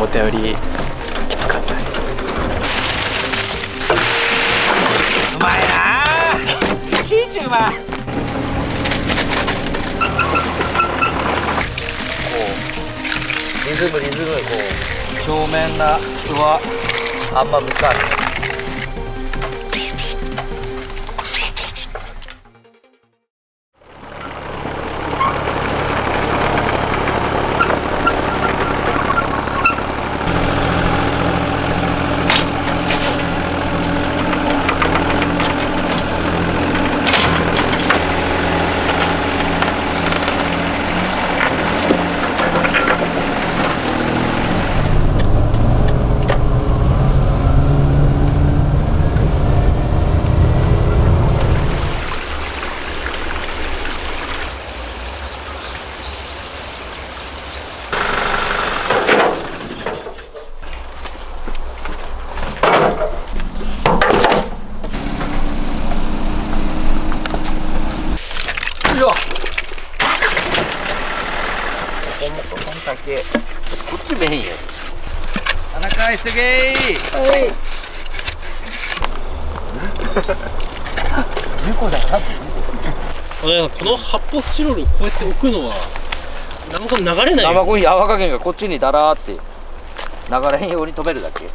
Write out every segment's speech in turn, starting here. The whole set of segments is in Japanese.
思ったよりきつかったです。うまいな、いちいちうまい。リズムこう表面な人はあんま向かない。こっちメインや。穴返してけー。はい。10個じゃなくて。この発泡スチロールこうやって置くのは生コン流れない。生コン泡加減がこっちにだらーって流れへんように止めるだけ。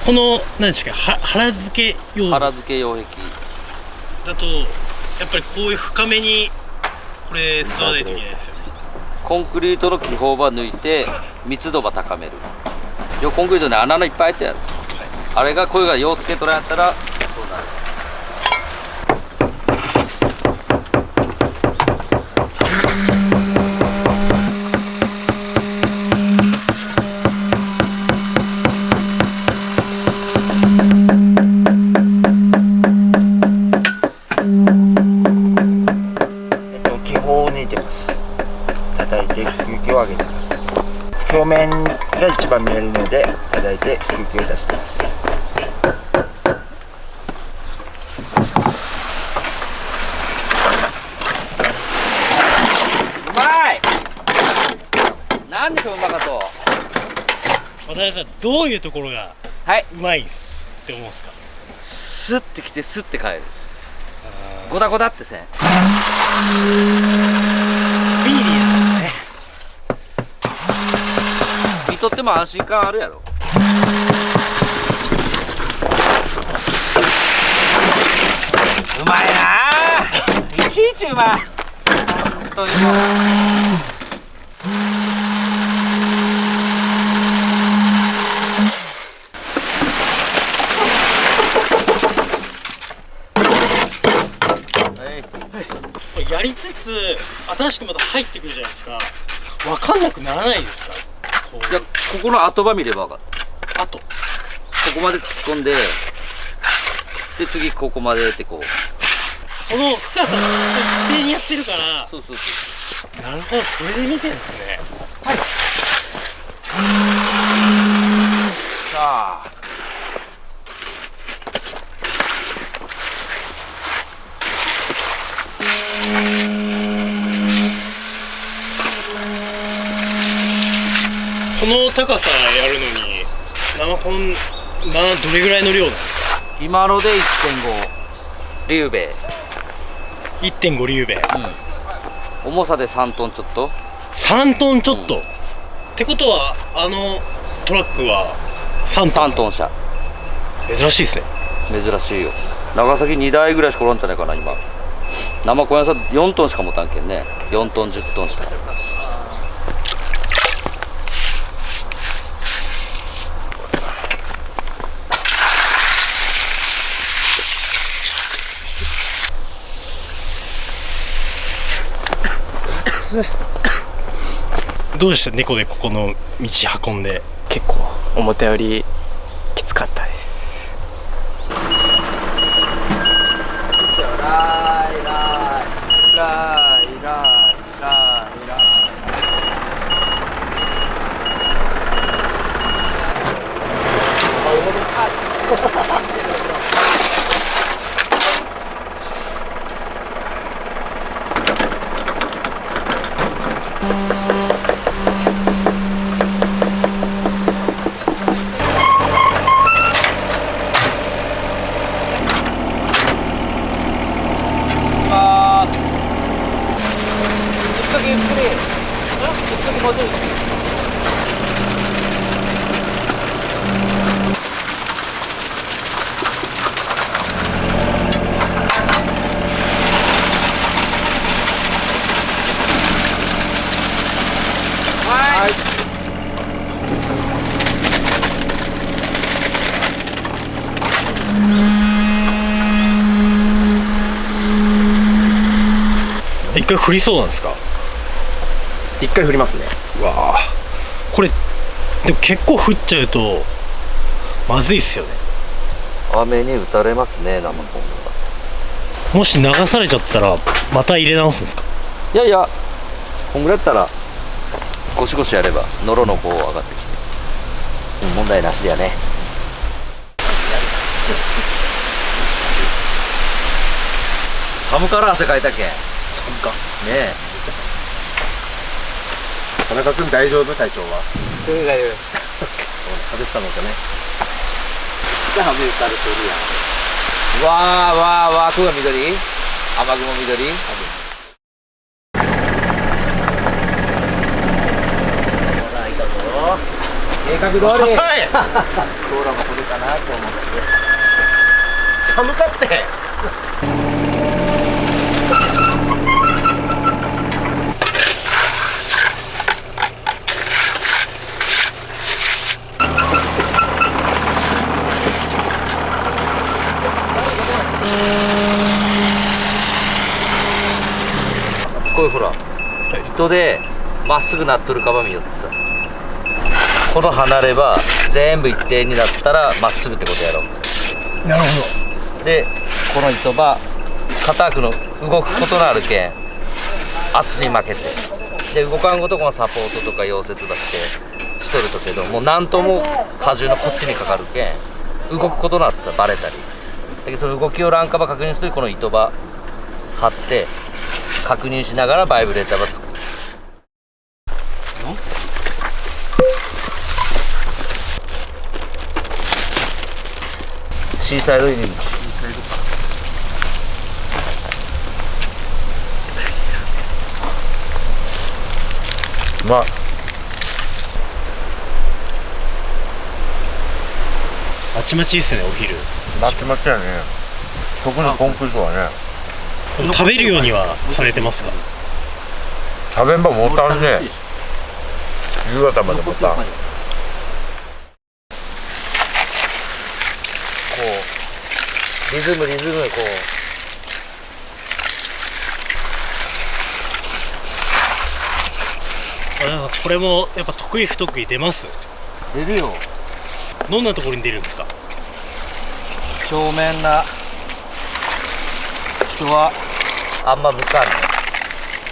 この何ですか、腹付け用腹付け擁壁だとやっぱりこういう深めにこれ使わないといけないですよね。コンクリートの気泡ば抜いて密度ば高める。コンクリートに穴のいっぱい開いてある、あれがこれがようつけとらんやったらそうなる。気泡を抜いてます。叩いて空気を上げてます。表面が一番見えるので叩いて空気を出してます。うまい。なんでしょう、うまかと。渡辺さん、どういうところがうまいって思うんですか？スッてきてスッて帰る。ゴダゴダってせん。スピーディーなんですね。見とっても安心感あるやろ。うまいな、いちいちうまい。トン行こう。これやりつつ新しくまた入ってくるじゃないですか。分かんなくならないですか？こうじゃあここの後場見れば分かる。あとここまで突っ込んで、で次ここまでってこう。その深さが一定にやってるから。そうそうそう。なるほど、それで見てるんですね。はい。さあ。この高さやるのに生コンどれぐらいの量なんですか？今ので 1.5 リュウベイ、 1.5 リュウベイ、重さで3トンちょっと。3トンちょっと、ってことはあのトラックは3トン。3トン車。珍しいですね。珍しいよ。長崎2台ぐらいしかおらんじゃないかな今。生小屋さん4トンしか持たんけんね。4トン10トンしか。どうでした？猫でここの道運んで。結構思ったよりきつかったです。ライライライライライラ一回降りそうなんですか？一回振りますね。うわあ、これでも結構降っちゃうとまずいっすよね。雨に打たれますね生コンが。もし流されちゃったらまた入れ直すんですか？いやいや、こんぐらいやったらゴシゴシやればノロのこう上がってきて問題なしだよね。寒から汗かいたけん。寒か。ねえ。田中君大丈夫？体調は？大丈夫です。風邪ったのかね。じゃあ雨打たれてるやん。わあわあわあ、ここが緑？雨雲緑？計画通り。はい。道路も来るかなと思って。寒かって。こういうほら、糸でまっすぐなっとるかば見よってさ、この離れば全部一定になったらまっすぐってことやろう。なるほでこの糸ば硬くの動くことのあるけん圧に負けて、で動かんごとこのサポートとか溶接ばしてしとるとけど、もうなんとも荷重のこっちにかかるけん動くことのあってさバレたりだけど、その動きをランカば確認するとこの糸ば張って確認しながらバイブレーターばつく。シーサイド入り口。まあまちまちですね、お昼。まちまちやね。特にコンクリートはね。食べるようにはされてますか？食べんばもたんね。夕方までもたん。こうリズムこなんかこれもやっぱ得意不得意出ます？う出るよ。どんなところに出るんですか？正面な人はあんま向かんね。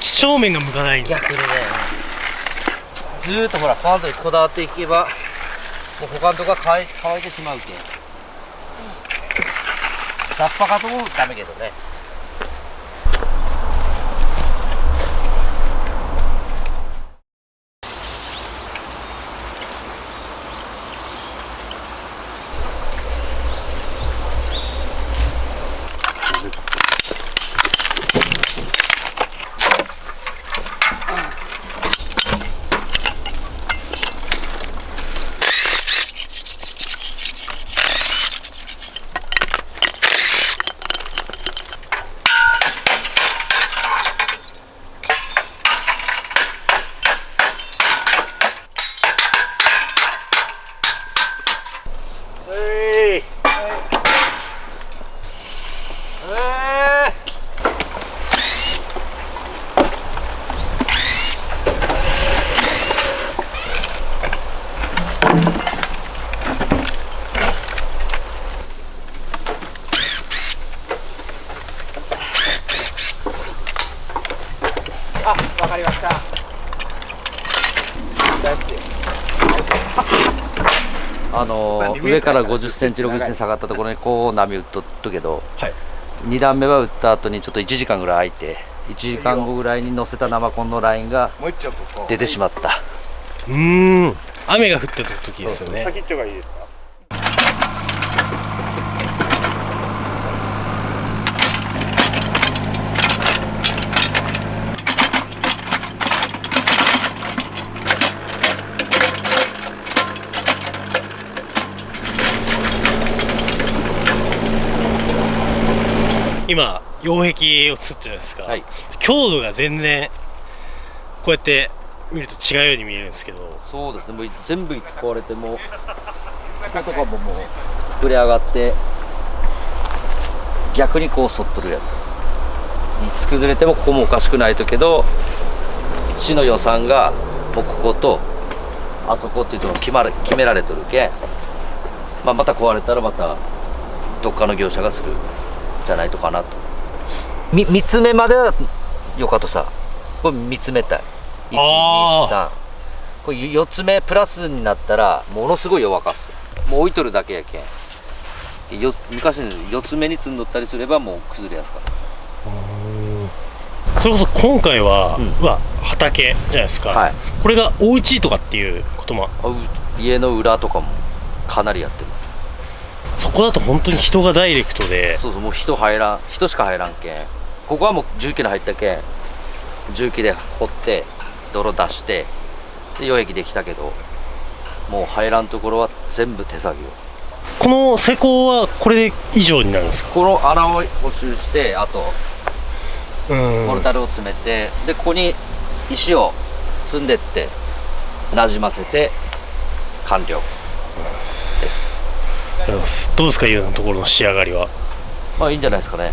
几帳面が向かないんですか？逆にね、ずーっとほら川のとにこだわっていけばもう他のとこが乾いてしまうけん。雑把かともダメけどね。わかりました。大好き。上から50センチ60センチ下がったところにこう波打っとったけど、はい。 2段目は打った後にちょっと1時間ぐらい空いて1時間後ぐらいに乗せた生コンのラインがもう一丁ここ。出てしまった。雨が降ってた時ですよね。先っちょがいいですか。今擁壁を作ってるんですが、はい、強度が全然こうやって見ると違うように見えるんですけど。そうですね、もう全部使われてもこことかももう膨れ上がって逆にこう反っとるやつに崩れてもここもおかしくないとけど、市の予算がもうこことあそこっていうのを決められとるけん、また壊れたらまたどっかの業者がするじゃないとかなと。3つ目まではよかとさ、これ3つ目たい123、これ4つ目プラスになったらものすごい弱かす。もう置いとるだけやけん昔の4つ目に積んどったりすればもう崩れやすかそれこそ今回は、うん畑じゃないですか、はい、これがお家とかっていうことも。家の裏とかもかなりやってます。そこだと本当に人がダイレクトで。そうそう、もう人しか入らんけん、ここはもう重機の入ったけん重機で掘って泥出してで溶液できたけど、もう入らんところは全部手作業。この施工はこれで以上になるんですか？この穴を補修して、あとモルタルを詰めて、でここに石を積んでってなじませて完了です。どうですか、いうところの仕上がりは。まあいいんじゃないですかね。